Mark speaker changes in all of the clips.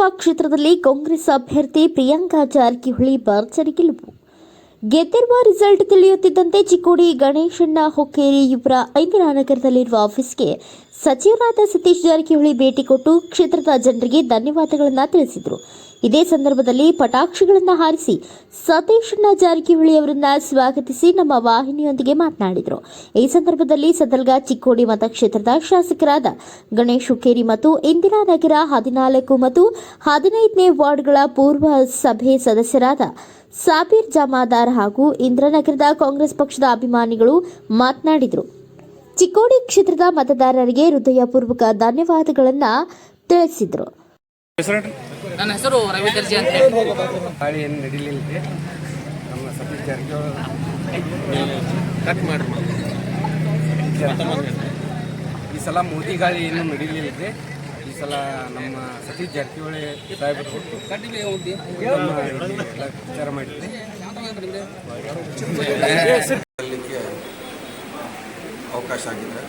Speaker 1: ಲೋಕಸಭಾ ಕ್ಷೇತ್ರದಲ್ಲಿ ಕಾಂಗ್ರೆಸ್ ಅಭ್ಯರ್ಥಿ ಪ್ರಿಯಾಂಕಾ ಜಾರಕಿಹೊಳಿ ಭರ್ಜರಿ ಗೆಲುವು. ಗೆದ್ದಿರುವ ರಿಸಲ್ಟ್ ತಿಳಿಯುತ್ತಿದ್ದಂತೆ ಚಿಕ್ಕೋಡಿ ಗಣೇಶಣ್ಣ ಹುಕ್ಕೇರಿ ಇವರ ಇಂದಿರಾನಗರದಲ್ಲಿರುವ ಆಫೀಸ್ಗೆ ಸಚಿವರಾದ ಸತೀಶ್ ಜಾರಕಿಹೊಳಿ ಭೇಟಿ ಕೊಟ್ಟು ಕ್ಷೇತ್ರದ ಜನರಿಗೆ ಧನ್ಯವಾದಗಳನ್ನು ತಿಳಿಸಿದರು. ಇದೇ ಸಂದರ್ಭದಲ್ಲಿ ಪಟಾಕ್ಷಿಗಳನ್ನು ಹಾರಿಸಿ ಸತೀಶಣ್ಣ ಜಾರಕಿಹೊಳಿ ಅವರನ್ನ ಸ್ವಾಗತಿಸಿ ನಮ್ಮ ವಾಹಿನಿಯೊಂದಿಗೆ ಮಾತನಾಡಿದರು. ಈ ಸಂದರ್ಭದಲ್ಲಿ ಸದಲ್ಗ ಚಿಕ್ಕೋಡಿ ಮತಕ್ಷೇತ್ರದ ಶಾಸಕರಾದ ಗಣೇಶ್ ಹುಕ್ಕೇರಿ ಮತ್ತು ಇಂದಿರಾನಗರ 14 ಮತ್ತು 15ನೇ ವಾರ್ಡ್ಗಳ ಪೂರ್ವ ಸಭೆ ಸದಸ್ಯರಾದ ಸಾಬೀರ್ ಜಮಾದಾರ್ ಹಾಗೂ ಇಂದಿರಾನಗರದ ಕಾಂಗ್ರೆಸ್ ಪಕ್ಷದ ಅಭಿಮಾನಿಗಳು ಮಾತನಾಡಿದರು. ಚಿಕ್ಕೋಡಿ ಕ್ಷೇತ್ರದ ಮತದಾರರಿಗೆ ಹೃದಯಪೂರ್ವಕ ಧನ್ಯವಾದಗಳನ್ನು ತಿಳಿಸಿದರು.
Speaker 2: ನನ್ನ ಹೆಸರು ರವಿ ದರ್ಜಿ ಅಂತ ಹೇಳಿ.
Speaker 3: ಗಾಳಿ ಏನು ನಡೀಲಿಲ್ಲ. ನಮ್ಮ ಸತೀಶ್ ಜಾರಕಿಹೊಳಿ ಕಟ್ ಮಾಡಿ ಈ ಸಲ ಮೋದಿ ಗಾಳಿ ಏನು ನಡೀಲಿಲ್ಲ ರೀ. ಈ ಸಲ ನಮ್ಮ ಸತೀಶ್ ಜಾರಕಿಹೊಳಿ ಸಾಹೇಬರು ವಿಚಾರ ಮಾಡಿದ್ರಿ.
Speaker 4: ಅವಕಾಶ ಆಗಿದೆ.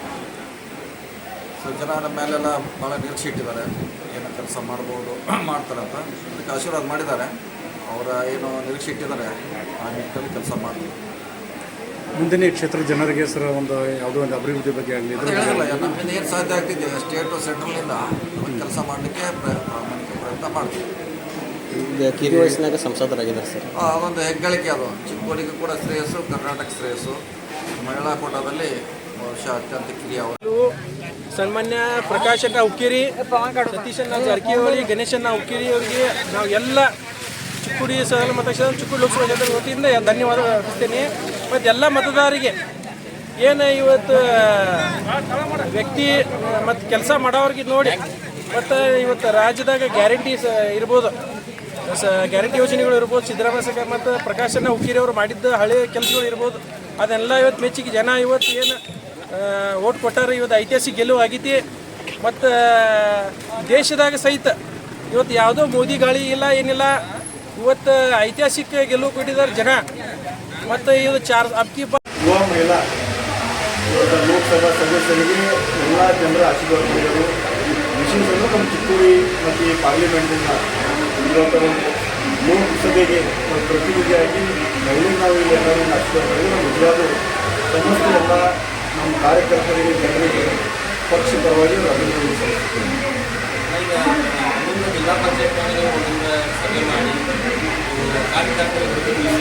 Speaker 4: ಸೊ ಜನ ನಮ್ಮ ಮೇಲೆಲ್ಲ ಭಾಳ ನಿರೀಕ್ಷೆ ಇಟ್ಟಿದ್ದಾರೆ, ಏನೋ ಕೆಲಸ ಮಾಡ್ತಾರಂತ. ಅದಕ್ಕೆ ಆಶೀರ್ವಾದ ಮಾಡಿದ್ದಾರೆ. ಅವರ ಏನು ನಿರೀಕ್ಷೆ ಇಟ್ಟಿದ್ದಾರೆ ಆ ನಿಟ್ಟಿನಲ್ಲಿ ಕೆಲಸ ಮಾಡ್ತಾರೆ.
Speaker 3: ಮುಂದಿನ ಕ್ಷೇತ್ರದ ಜನರಿಗೆ ಸರ್ ಒಂದು ಯಾವುದೋ ಒಂದು ಅಭಿವೃದ್ಧಿ ಬಗ್ಗೆ ಆಗಲಿ
Speaker 4: ನಮ್ಮಿಂದ ಏನು ಸಾಧ್ಯ ಆಗ್ತಿದೆ ಸ್ಟೇಟು ಸೆಂಟ್ರಲ್ನಿಂದ ಕೆಲಸ ಮಾಡಲಿಕ್ಕೆ ಪ್ರಾಮಾಣಿಕ ಪ್ರಯತ್ನ ಮಾಡ್ತೀವಿ.
Speaker 5: ಕಿರು ವಯಸ್ಸಿನಾಗ ಸಂಸದರಾಗಿದ್ದಾರೆ ಸರ್.
Speaker 4: ಅದೊಂದು ಹೆಗ್ಗಳಿಕೆ. ಅದು ಚಿಕ್ಕೋಡಿಗೂ ಕೂಡ ಶ್ರೇಯಸ್ಸು, ಕರ್ನಾಟಕ ಶ್ರೇಯಸ್ಸು. ಮಹಿಳಾ ಕೋಟಾದಲ್ಲಿ ಬಹುಶಃ ಅತ್ಯಂತ ಕಿರಿಯ
Speaker 6: ಸನ್ಮಾನ್ಯ ಪ್ರಕಾಶಣ್ಣ ಹುಕ್ಕೇರಿ, ಸತೀಶಣ್ಣ ಜಾರಕಿಹೊಳಿ, ಗಣೇಶಣ್ಣ ಹುಕ್ಕೇರಿ ಅವರಿಗೆ ನಾವು ಎಲ್ಲ ಚಿಕ್ಕೋಡಿ ಸದನ ಮತಕ್ಷೇತ್ರ ಚಿಕ್ಕೋಡಿ ಲೋಕಸಭಾ ಕ್ಷೇತ್ರದ ವತಿಯಿಂದ ಧನ್ಯವಾದ ಅರ್ಪಿಸ್ತೇನೆ. ಮತ್ತು ಎಲ್ಲ ಮತದಾರರಿಗೆ ಏನು ಇವತ್ತು ವ್ಯಕ್ತಿ ಮತ್ತು ಕೆಲಸ ಮಾಡೋರಿಗೆ ನೋಡಿ, ಮತ್ತು ಇವತ್ತು ರಾಜ್ಯದಾಗ ಗ್ಯಾರಂಟಿ ಇರ್ಬೋದು, ಗ್ಯಾರಂಟಿ ಯೋಜನೆಗಳು ಇರ್ಬೋದು, ಸಿದ್ದರಾಮಯ್ಯ ಸರ್ಕಾರ ಮತ್ತು ಪ್ರಕಾಶಣ್ಣ ಹುಕ್ಕೇರಿ ಅವರು ಮಾಡಿದ್ದ ಹಳೆ ಕೆಲಸಗಳು ಇರ್ಬೋದು, ಅದೆಲ್ಲ ಇವತ್ತು ಮೆಚ್ಚಿಗೆ ಜನ ಇವತ್ತು ಏನು ಓಟ್ ಕೊಟ್ಟಾರೆ. ಇವತ್ತು ಐತಿಹಾಸಿಕ ಗೆಲುವು ಆಗೈತಿ. ಮತ್ತು ದೇಶದಾಗ ಸಹಿತ ಇವತ್ತು ಯಾವುದೋ ಮೋದಿ ಗಾಳಿ ಇಲ್ಲ, ಏನಿಲ್ಲ. ಇವತ್ತು ಐತಿಹಾಸಿಕ ಗೆಲುವು ಕೊಟ್ಟಿದ್ದಾರೆ ಜನ. ಮತ್ತು ಇದು
Speaker 3: ಯುವ ಮಹಿಳಾ ಲೋಕಸಭಾ ಸದಸ್ಯರಿಗೆ ಎಲ್ಲ ಜನರ ಆಶೀರ್ವಾದ ಮಾಡಿದರು. ವಿಶೇಷವಾಗಿ ನಮ್ಮ ಚಿಕ್ಕೋಡಿ ಮತ್ತು ಈ ಪಾರ್ಲಿಮೆಂಟಿನ ಇವತ್ತು ಲೋಕಸಭೆಗೆ ಪ್ರತಿನಿಧಿಯಾಗಿ ಮಹಿಳೆ ನಾವು ಇಲ್ಲಿ ಎಲ್ಲರೂ ಆಶೀರ್ವಾದ ಮಾಡಿದ್ರು. ನಮ್ಮ ನಿಜವಾದ ಸಮಸ್ತ ಎಲ್ಲ ನಮ್ಮ ಕಾರ್ಯಕರ್ತರಿಗೆ, ಜನರಿಗೆ ಪಕ್ಷ ಪರವಾಗಿ ಅಭಿನಂದನೆ ಸಲ್ಲಿಸುತ್ತೇನೆ.
Speaker 2: ಜಿಲ್ಲಾ ಪಂಚಾಯತ್ ಸಭೆ ಮಾಡಿ ಕಾರ್ಯಕರ್ತರಿಗೆ